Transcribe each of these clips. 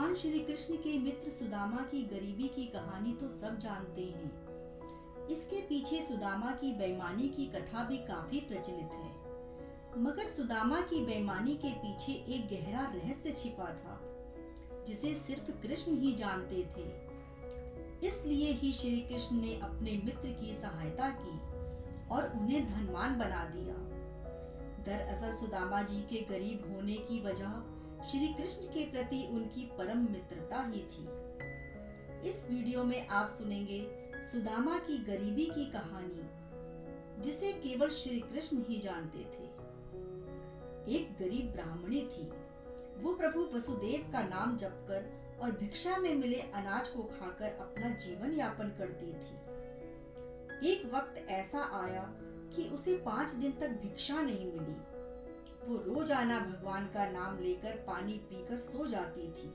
भगवान श्री कृष्ण के मित्र सुदामा की गरीबी की कहानी तो सब जानते हैं। इसके पीछे सुदामा की बेईमानी की कथा भी काफी प्रचलित है। मगर सुदामा की बेईमानी के पीछे एक गहरा रहस्य छिपा था, जिसे सिर्फ कृष्ण ही जानते थे। इसलिए ही श्री कृष्ण ने अपने मित्र की सहायता की और उन्हें धनवान बना दिया। दरअसल सुदामा जी के गरीब होने की वजह श्री कृष्ण के प्रति उनकी परम मित्रता ही थी। इस वीडियो में आप सुनेंगे सुदामा की गरीबी की कहानी, जिसे केवल श्री कृष्ण ही जानते थे। एक गरीब ब्राह्मणी थी। वो प्रभु वसुदेव का नाम जपकर और भिक्षा में मिले अनाज को खाकर अपना जीवन यापन करती थी। एक वक्त ऐसा आया कि उसे 5 दिन तक भिक्षा नहीं मिली। वो रोजाना भगवान का नाम लेकर पानी पीकर सो जाती थी।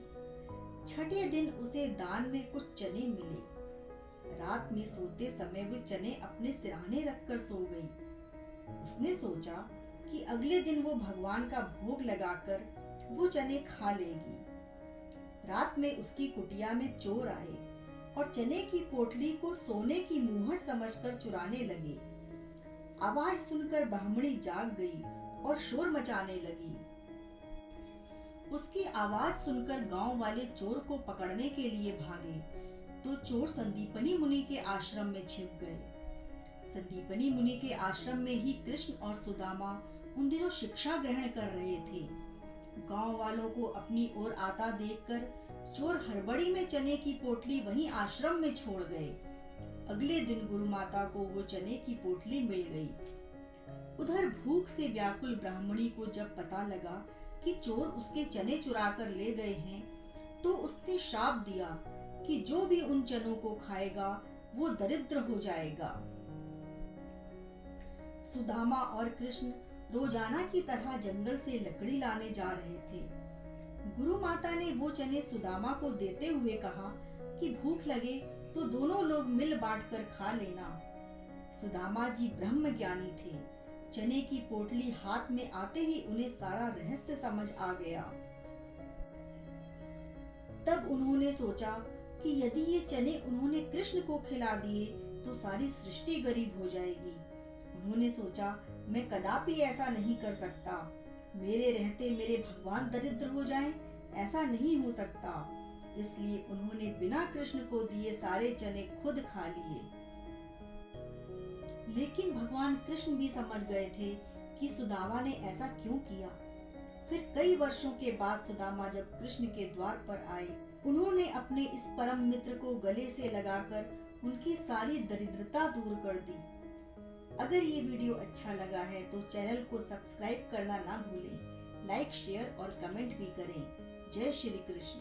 छठे दिन उसे दान में कुछ चने मिले। रात में सोते समय वो चने अपने सिरहाने रखकर सो गई। उसने सोचा कि अगले दिन वो भगवान का भोग लगाकर वो चने खा लेगी। रात में उसकी कुटिया में चोर आए और चने की पोटली को सोने की मुहर समझकर चुराने लगे। आवाज सुनकर ब्राह्मणी जाग गई और शोर मचाने लगी। उसकी आवाज सुनकर गांव वाले चोर को पकड़ने के लिए भागे तो चोर संदीपनी मुनि के आश्रम में छिप गए। संदीपनी मुनि के आश्रम में ही कृष्ण और सुदामा उन दिनों शिक्षा ग्रहण कर रहे थे। गांव वालों को अपनी ओर आता देखकर चोर हड़बड़ी में चने की पोटली वहीं आश्रम में छोड़ गए। अगले दिन गुरु माता को वो चने की पोटली मिल गई। उधर भूख से व्याकुल ब्राह्मणी को जब पता लगा कि चोर उसके चने चुरा कर ले गए हैं, तो उसने शाप दिया कि जो भी उन चनों को खाएगा वो दरिद्र हो जाएगा। सुदामा और कृष्ण रोजाना की तरह जंगल से लकड़ी लाने जा रहे थे। गुरु माता ने वो चने सुदामा को देते हुए कहा कि भूख लगे तो दोनों लोग मिल बांट कर खा लेना। सुदामा जी ब्रह्म ज्ञानी थे। चने की पोटली हाथ में आते ही उन्हें सारा रहस्य समझ आ गया। तब उन्होंने सोचा कि यदि ये चने उन्होंने कृष्ण को खिला दिए तो सारी सृष्टि गरीब हो जाएगी। उन्होंने सोचा, मैं कदापि ऐसा नहीं कर सकता। मेरे रहते मेरे भगवान दरिद्र हो जाएं, ऐसा नहीं हो सकता। इसलिए उन्होंने बिना कृष्ण को दिए सारे चने खुद खा लिए। लेकिन भगवान कृष्ण भी समझ गए थे कि सुदामा ने ऐसा क्यों किया। फिर कई वर्षों के बाद सुदामा जब कृष्ण के द्वार पर आए, उन्होंने अपने इस परम मित्र को गले से लगाकर उनकी सारी दरिद्रता दूर कर दी। अगर ये वीडियो अच्छा लगा है तो चैनल को सब्सक्राइब करना ना भूलें। लाइक, शेयर और कमेंट भी करें। जय श्री कृष्ण।